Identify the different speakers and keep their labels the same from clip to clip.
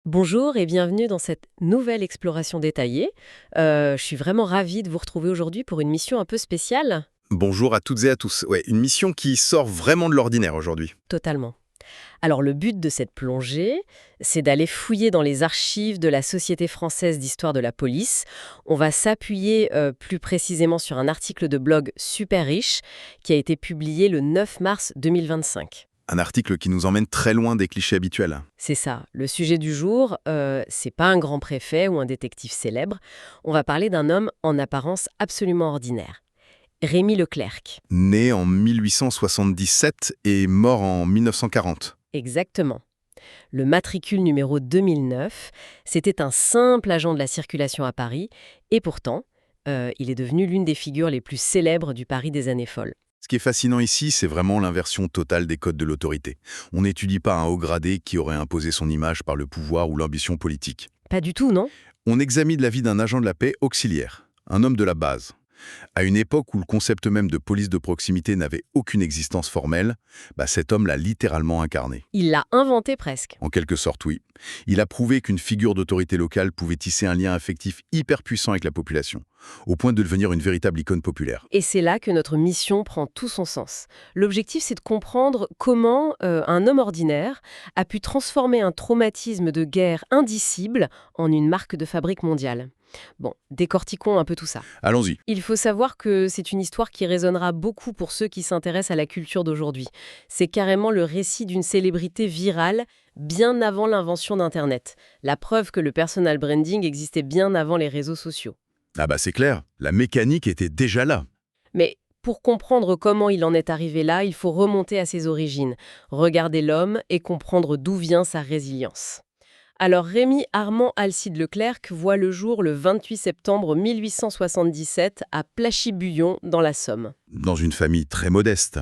Speaker 1: Bonjour et bienvenue dans cette nouvelle exploration détaillée. Je suis vraiment ravie de vous retrouver aujourd'hui pour une mission un peu spéciale.
Speaker 2: Bonjour à toutes et à tous. Ouais, une mission qui sort vraiment de l'ordinaire aujourd'hui.
Speaker 1: Totalement. Alors le but de cette plongée, c'est d'aller fouiller dans les archives de la Société française d'histoire de la police. On va s'appuyer plus précisément sur un article de blog super riche qui a été publié le 9 mars 2025.
Speaker 2: Un article qui nous emmène très loin des clichés habituels.
Speaker 1: C'est ça. Le sujet du jour, c'est pas un grand préfet ou un détective célèbre. On va parler d'un homme en apparence absolument ordinaire. Rémy Leclerc.
Speaker 2: Né en 1877 et mort en 1940.
Speaker 1: Exactement. Le matricule numéro 2009, c'était un simple agent de la circulation à Paris, et pourtant, il est devenu l'une des figures les plus célèbres du Paris des années folles.
Speaker 2: Ce qui est fascinant ici, c'est vraiment l'inversion totale des codes de l'autorité. On n'étudie pas un haut gradé qui aurait imposé son image par le pouvoir ou l'ambition politique.
Speaker 1: Pas du tout, non?
Speaker 2: On examine la vie d'un agent de la paix auxiliaire, un homme de la base. À une époque où le concept même de police de proximité n'avait aucune existence formelle, cet homme l'a littéralement incarné.
Speaker 1: Il l'a inventé presque.
Speaker 2: En quelque sorte, oui. Il a prouvé qu'une figure d'autorité locale pouvait tisser un lien affectif hyper puissant avec la population, au point de devenir une véritable icône populaire.
Speaker 1: Et c'est là que notre mission prend tout son sens. L'objectif, c'est de comprendre comment un homme ordinaire a pu transformer un traumatisme de guerre indicible en une marque de fabrique mondiale. Bon, décortiquons un peu tout ça.
Speaker 2: Allons-y.
Speaker 1: Il faut savoir que c'est une histoire qui résonnera beaucoup pour ceux qui s'intéressent à la culture d'aujourd'hui. C'est carrément le récit d'une célébrité virale bien avant l'invention d'Internet. La preuve que le personal branding existait bien avant les réseaux sociaux.
Speaker 2: C'est clair, la mécanique était déjà là.
Speaker 1: Mais pour comprendre comment il en est arrivé là, il faut remonter à ses origines, regarder l'homme et comprendre d'où vient sa résilience. Alors Rémy Armand Alcide Leclerc voit le jour le 28 septembre 1877 à Plachy-Buyon, dans la Somme.
Speaker 2: Dans une famille très modeste.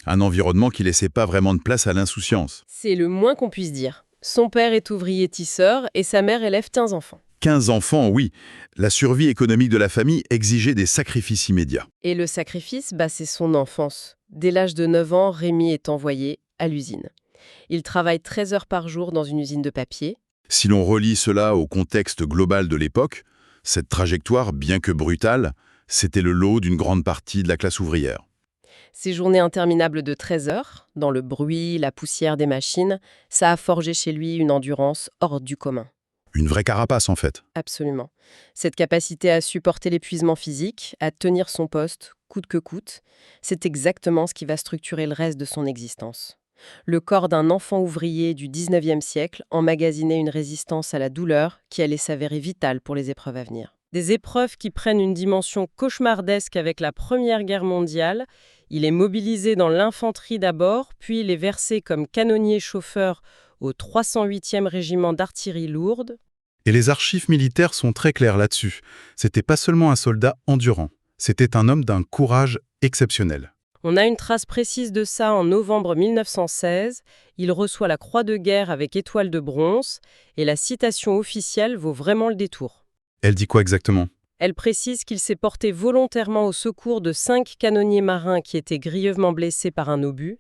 Speaker 2: Un environnement qui laissait pas vraiment de place à l'insouciance.
Speaker 1: C'est le moins qu'on puisse dire. Son père est ouvrier tisseur et sa mère élève 15 enfants.
Speaker 2: 15 enfants, oui. La survie économique de la famille exigeait des sacrifices immédiats.
Speaker 1: Et le sacrifice, c'est son enfance. Dès l'âge de 9 ans, Rémy est envoyé à l'usine. Il travaille 13 heures par jour dans une usine de papier.
Speaker 2: Si l'on relie cela au contexte global de l'époque, cette trajectoire, bien que brutale, c'était le lot d'une grande partie de la classe ouvrière.
Speaker 1: Ces journées interminables de 13 heures, dans le bruit, la poussière des machines, ça a forgé chez lui une endurance hors du commun.
Speaker 2: Une vraie carapace, en fait.
Speaker 1: Absolument. Cette capacité à supporter l'épuisement physique, à tenir son poste, coûte que coûte, c'est exactement ce qui va structurer le reste de son existence. Le corps d'un enfant ouvrier du 19e siècle emmagasinait une résistance à la douleur qui allait s'avérer vitale pour les épreuves à venir. Des épreuves qui prennent une dimension cauchemardesque avec la Première Guerre mondiale. Il est mobilisé dans l'infanterie d'abord, puis il est versé comme canonnier-chauffeur au 308e régiment d'artillerie lourde.
Speaker 3: Et les archives militaires sont très claires là-dessus. C'était pas seulement un soldat endurant, c'était un homme d'un courage exceptionnel.
Speaker 1: On a une trace précise de ça en novembre 1916. Il reçoit la Croix de guerre avec étoile de bronze et la citation officielle vaut vraiment le détour.
Speaker 3: Elle dit quoi exactement ?
Speaker 1: Elle précise qu'il s'est porté volontairement au secours de 5 canonniers marins qui étaient grièvement blessés par un obus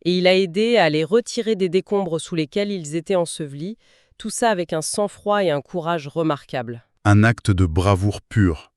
Speaker 1: et il a aidé à les retirer des décombres sous lesquels ils étaient ensevelis, tout ça avec un sang-froid et un courage remarquables.
Speaker 3: Un acte de bravoure pure.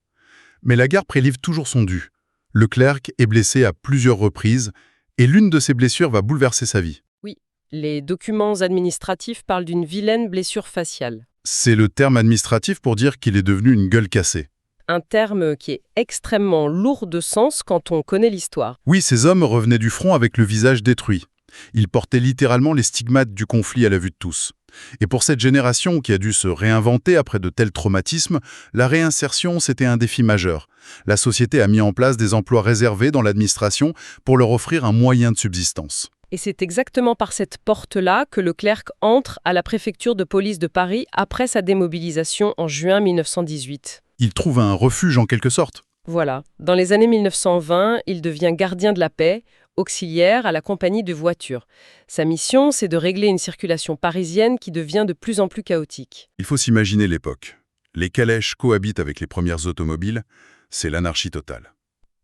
Speaker 3: Mais la guerre prélève toujours son dû. Leclerc est blessé à plusieurs reprises et l'une de ses blessures va bouleverser sa vie.
Speaker 1: Oui, les documents administratifs parlent d'une vilaine blessure faciale.
Speaker 3: C'est le terme administratif pour dire qu'il est devenu une gueule cassée.
Speaker 1: Un terme qui est extrêmement lourd de sens quand on connaît l'histoire.
Speaker 3: Oui, ces hommes revenaient du front avec le visage détruit. Ils portaient littéralement les stigmates du conflit à la vue de tous. Et pour cette génération qui a dû se réinventer après de tels traumatismes, la réinsertion, c'était un défi majeur. La société a mis en place des emplois réservés dans l'administration pour leur offrir un moyen de subsistance.
Speaker 1: Et c'est exactement par cette porte-là que Leclerc entre à la préfecture de police de Paris après sa démobilisation en juin 1918.
Speaker 3: Il trouve un refuge en quelque sorte.
Speaker 1: Voilà. Dans les années 1920, il devient gardien de la paix, auxiliaire à la compagnie de voitures. Sa mission, c'est de régler une circulation parisienne qui devient de plus en plus chaotique.
Speaker 3: Il faut s'imaginer l'époque. Les calèches cohabitent avec les premières automobiles, c'est l'anarchie totale.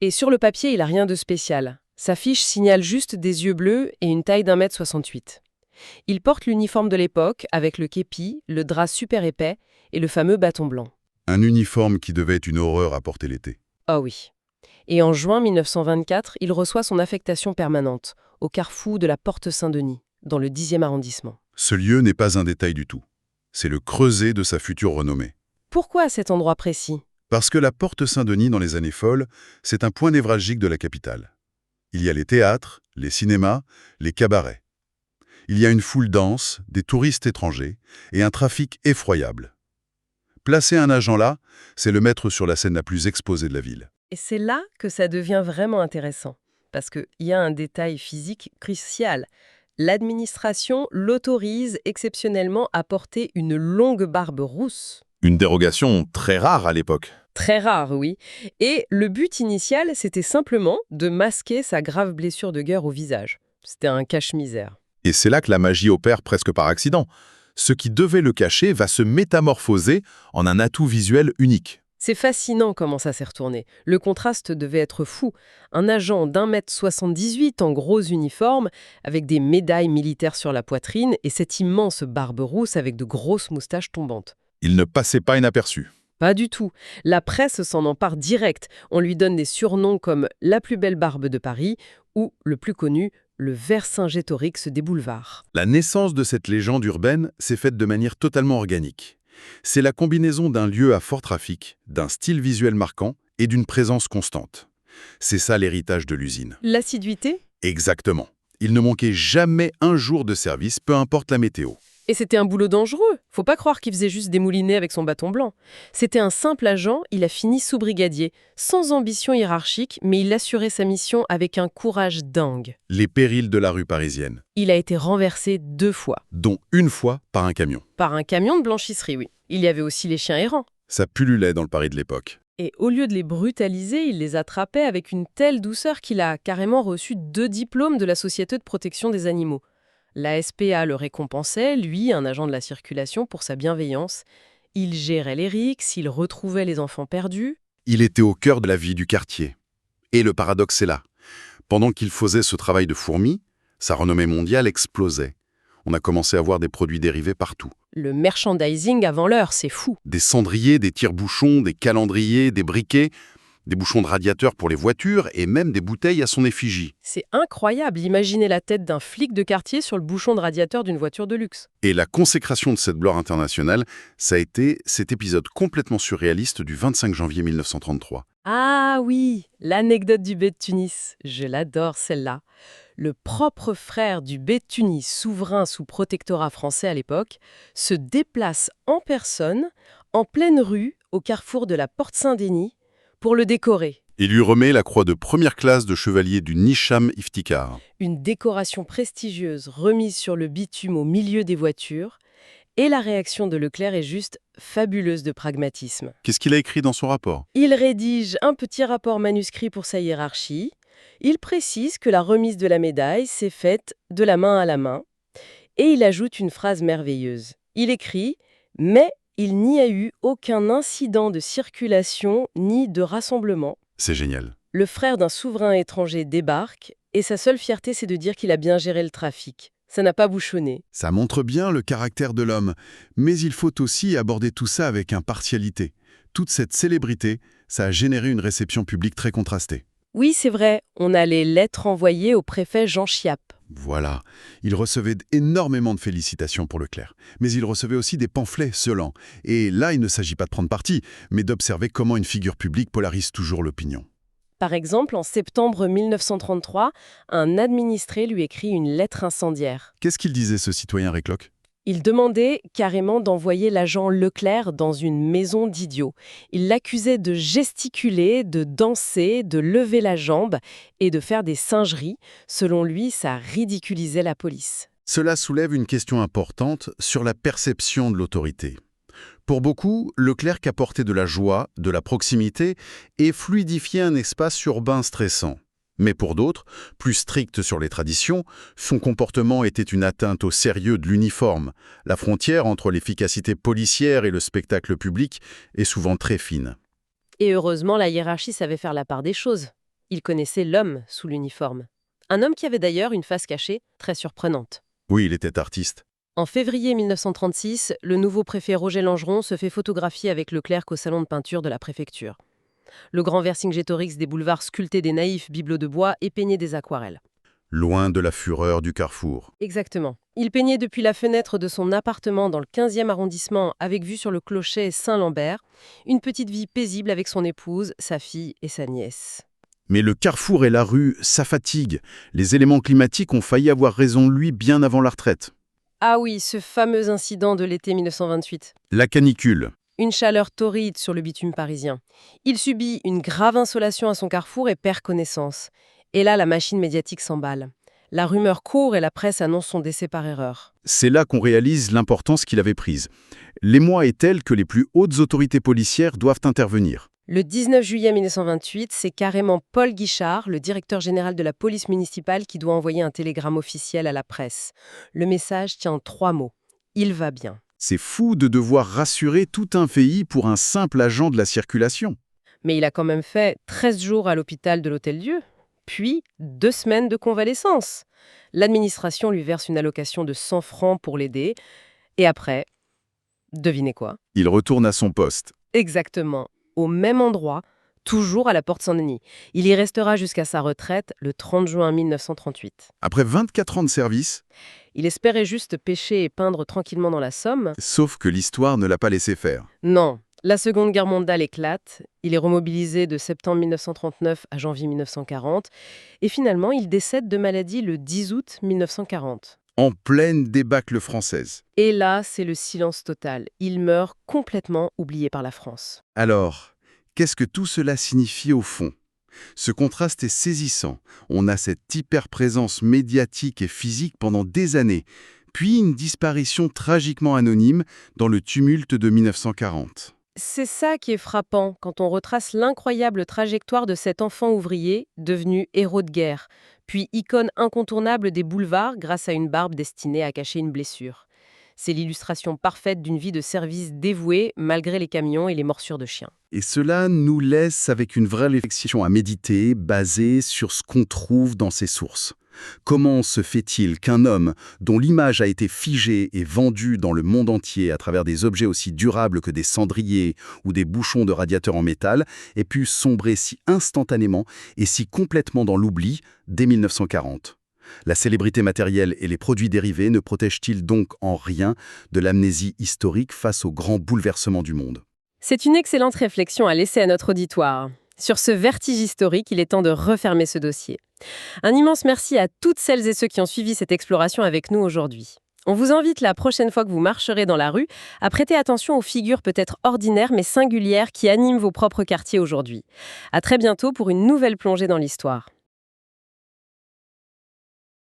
Speaker 1: Et sur le papier, il n'a rien de spécial. Sa fiche signale juste des yeux bleus et une taille d'1,68 m. Il porte l'uniforme de l'époque avec le képi, le drap super épais et le fameux bâton blanc.
Speaker 3: Un uniforme qui devait être une horreur à porter l'été.
Speaker 1: Ah oui. Et en juin 1924, il reçoit son affectation permanente, au carrefour de la Porte Saint-Denis, dans le 10e arrondissement.
Speaker 3: Ce lieu n'est pas un détail du tout. C'est le creuset de sa future renommée.
Speaker 1: Pourquoi à cet endroit précis?
Speaker 3: Parce que la Porte Saint-Denis, dans les années folles, c'est un point névralgique de la capitale. Il y a les théâtres, les cinémas, les cabarets. Il y a une foule dense, des touristes étrangers, et un trafic effroyable. Placer un agent là, c'est le mettre sur la scène la plus exposée de la ville.
Speaker 1: Et c'est là que ça devient vraiment intéressant, parce qu'il y a un détail physique crucial. L'administration l'autorise exceptionnellement à porter une longue barbe rousse.
Speaker 4: Une dérogation très rare à l'époque.
Speaker 1: Très rare, oui. Et le but initial, c'était simplement de masquer sa grave blessure de guerre au visage. C'était un cache-misère.
Speaker 4: Et c'est là que la magie opère presque par accident. Ce qui devait le cacher va se métamorphoser en un atout visuel unique.
Speaker 1: C'est fascinant comment ça s'est retourné. Le contraste devait être fou. Un agent d'1,78 m en gros uniforme, avec des médailles militaires sur la poitrine et cette immense barbe rousse avec de grosses moustaches tombantes.
Speaker 4: Il ne passait pas inaperçu.
Speaker 1: Pas du tout. La presse s'en empare direct. On lui donne des surnoms comme « la plus belle barbe de Paris » ou, le plus connu, le Vercingétorix des boulevards.
Speaker 3: La naissance de cette légende urbaine s'est faite de manière totalement organique. C'est la combinaison d'un lieu à fort trafic, d'un style visuel marquant et d'une présence constante. C'est ça l'héritage de l'usine.
Speaker 1: L'assiduité?
Speaker 3: Exactement. Il ne manquait jamais un jour de service, peu importe la météo.
Speaker 1: Et c'était un boulot dangereux. Faut pas croire qu'il faisait juste démouliner avec son bâton blanc. C'était un simple agent, il a fini sous-brigadier, sans ambition hiérarchique, mais il assurait sa mission avec un courage dingue.
Speaker 3: Les périls de la rue parisienne,
Speaker 1: Il a été renversé 2 fois.
Speaker 3: dont une fois par un camion.
Speaker 1: Par un camion de blanchisserie, oui. Il y avait aussi les chiens errants.
Speaker 3: Ça pullulait dans le Paris de l'époque.
Speaker 1: Et au lieu de les brutaliser, il les attrapait avec une telle douceur qu'il a carrément reçu 2 diplômes de la Société de protection des animaux. La SPA le récompensait, lui, un agent de la circulation, pour sa bienveillance. Il gérait les rixes, il retrouvait les enfants perdus.
Speaker 3: Il était au cœur de la vie du quartier. Et le paradoxe est là. Pendant qu'il faisait ce travail de fourmi, sa renommée mondiale explosait. On a commencé à voir des produits dérivés partout.
Speaker 1: Le merchandising avant l'heure, c'est fou.
Speaker 3: Des cendriers, des tire-bouchons, des calendriers, des briquets, des bouchons de radiateurs pour les voitures et même des bouteilles à son effigie.
Speaker 1: C'est incroyable, imaginez la tête d'un flic de quartier sur le bouchon de radiateur d'une voiture de luxe.
Speaker 3: Et la consécration de cette gloire internationale, ça a été cet épisode complètement surréaliste du 25 janvier 1933.
Speaker 1: Ah oui, l'anecdote du bey de Tunis. Je l'adore, celle-là. Le propre frère du bey de Tunis, souverain sous protectorat français à l'époque, se déplace en personne, en pleine rue, au carrefour de la Porte Saint-Denis, pour le décorer.
Speaker 3: Il lui remet la croix de première classe de chevalier du Nisham Iftikhar.
Speaker 1: Une décoration prestigieuse remise sur le bitume au milieu des voitures. Et la réaction de Leclerc est juste fabuleuse de pragmatisme.
Speaker 3: Qu'est-ce qu'il a écrit dans son rapport?
Speaker 1: Il rédige un petit rapport manuscrit pour sa hiérarchie. Il précise que la remise de la médaille s'est faite de la main à la main. Et il ajoute une phrase merveilleuse. Il écrit « Mais il n'y a eu aucun incident de circulation ni de rassemblement.
Speaker 3: C'est génial.
Speaker 1: Le frère d'un souverain étranger débarque et sa seule fierté, c'est de dire qu'il a bien géré le trafic. Ça n'a pas bouchonné. »
Speaker 3: Ça montre bien le caractère de l'homme, mais il faut aussi aborder tout ça avec impartialité. Toute cette célébrité, ça a généré une réception publique très contrastée.
Speaker 1: Oui, c'est vrai, on a les lettres envoyées au préfet Jean Chiappe.
Speaker 3: Voilà, il recevait énormément de félicitations pour Leclerc, mais il recevait aussi des pamphlets selants. Et là, il ne s'agit pas de prendre parti, mais d'observer comment une figure publique polarise toujours l'opinion.
Speaker 1: Par exemple, en septembre 1933, un administré lui écrit une lettre incendiaire.
Speaker 3: Qu'est-ce qu'il disait, ce citoyen Récloc?
Speaker 1: Il demandait carrément d'envoyer l'agent Leclerc dans une maison d'idiots. Il l'accusait de gesticuler, de danser, de lever la jambe et de faire des singeries. Selon lui, ça ridiculisait la police.
Speaker 3: Cela soulève une question importante sur la perception de l'autorité. Pour beaucoup, Leclerc apportait de la joie, de la proximité et fluidifiait un espace urbain stressant. Mais pour d'autres, plus stricts sur les traditions, son comportement était une atteinte au sérieux de l'uniforme. La frontière entre l'efficacité policière et le spectacle public est souvent très fine.
Speaker 1: Et heureusement, la hiérarchie savait faire la part des choses. Il connaissait l'homme sous l'uniforme. Un homme qui avait d'ailleurs une face cachée très surprenante.
Speaker 3: Oui, il était artiste.
Speaker 1: En février 1936, le nouveau préfet Roger Langeron se fait photographier avec Leclerc au salon de peinture de la préfecture. Le grand Vercingétorix des boulevards sculptait des naïfs bibelots de bois et peignait des aquarelles.
Speaker 3: Loin de la fureur du carrefour.
Speaker 1: Exactement. Il peignait depuis la fenêtre de son appartement dans le 15e arrondissement avec vue sur le clocher Saint-Lambert, une petite vie paisible avec son épouse, sa fille et sa nièce.
Speaker 3: Mais le carrefour et la rue, ça fatigue. Les éléments climatiques ont failli avoir raison de lui bien avant la retraite.
Speaker 1: Ah oui, ce fameux incident de l'été 1928.
Speaker 3: La canicule.
Speaker 1: Une chaleur torride sur le bitume parisien. Il subit une grave insolation à son carrefour et perd connaissance. Et là, la machine médiatique s'emballe. La rumeur court et la presse annonce son décès par erreur.
Speaker 3: C'est là qu'on réalise l'importance qu'il avait prise. L'émoi est tel que les plus hautes autorités policières doivent intervenir.
Speaker 1: Le 19 juillet 1928, c'est carrément Paul Guichard, le directeur général de la police municipale, qui doit envoyer un télégramme officiel à la presse. Le message tient 3 mots. Il va bien.
Speaker 3: C'est fou de devoir rassurer tout un pays pour un simple agent de la circulation.
Speaker 1: Mais il a quand même fait 13 jours à l'hôpital de l'Hôtel-Dieu, puis 2 semaines de convalescence. L'administration lui verse une allocation de 100 francs pour l'aider. Et après, devinez quoi?
Speaker 3: Il retourne à son poste.
Speaker 1: Exactement, au même endroit, toujours à la Porte Saint-Denis. Il y restera jusqu'à sa retraite le 30 juin 1938.
Speaker 3: Après 24 ans de service,
Speaker 1: Il espérait juste pêcher et peindre tranquillement dans la Somme.
Speaker 3: sauf que l'histoire ne l'a pas laissé faire.
Speaker 1: Non, la Seconde Guerre mondiale éclate. Il est remobilisé de septembre 1939 à janvier 1940. Et finalement, il décède de maladie le 10 août 1940.
Speaker 3: En pleine débâcle française.
Speaker 1: Et là, c'est le silence total. Il meurt complètement oublié par la France.
Speaker 3: Alors, qu'est-ce que tout cela signifie au fond? Ce contraste est saisissant. On a cette hyperprésence médiatique et physique pendant des années, puis une disparition tragiquement anonyme dans le tumulte de 1940.
Speaker 1: C'est ça qui est frappant quand on retrace l'incroyable trajectoire de cet enfant ouvrier devenu héros de guerre, puis icône incontournable des boulevards grâce à une barbe destinée à cacher une blessure. C'est l'illustration parfaite d'une vie de service dévouée malgré les camions et les morsures de chiens.
Speaker 3: Et cela nous laisse avec une vraie réflexion à méditer, basée sur ce qu'on trouve dans ces sources. Comment se fait-il qu'un homme dont l'image a été figée et vendue dans le monde entier à travers des objets aussi durables que des cendriers ou des bouchons de radiateurs en métal ait pu sombrer si instantanément et si complètement dans l'oubli dès 1940 ? La célébrité matérielle et les produits dérivés ne protègent-ils donc en rien de l'amnésie historique face aux grands bouleversements du monde ?
Speaker 1: C'est une excellente réflexion à laisser à notre auditoire. Sur ce vertige historique, il est temps de refermer ce dossier. Un immense merci à toutes celles et ceux qui ont suivi cette exploration avec nous aujourd'hui. On vous invite la prochaine fois que vous marcherez dans la rue à prêter attention aux figures peut-être ordinaires mais singulières qui animent vos propres quartiers aujourd'hui. À très bientôt pour une nouvelle plongée dans l'histoire.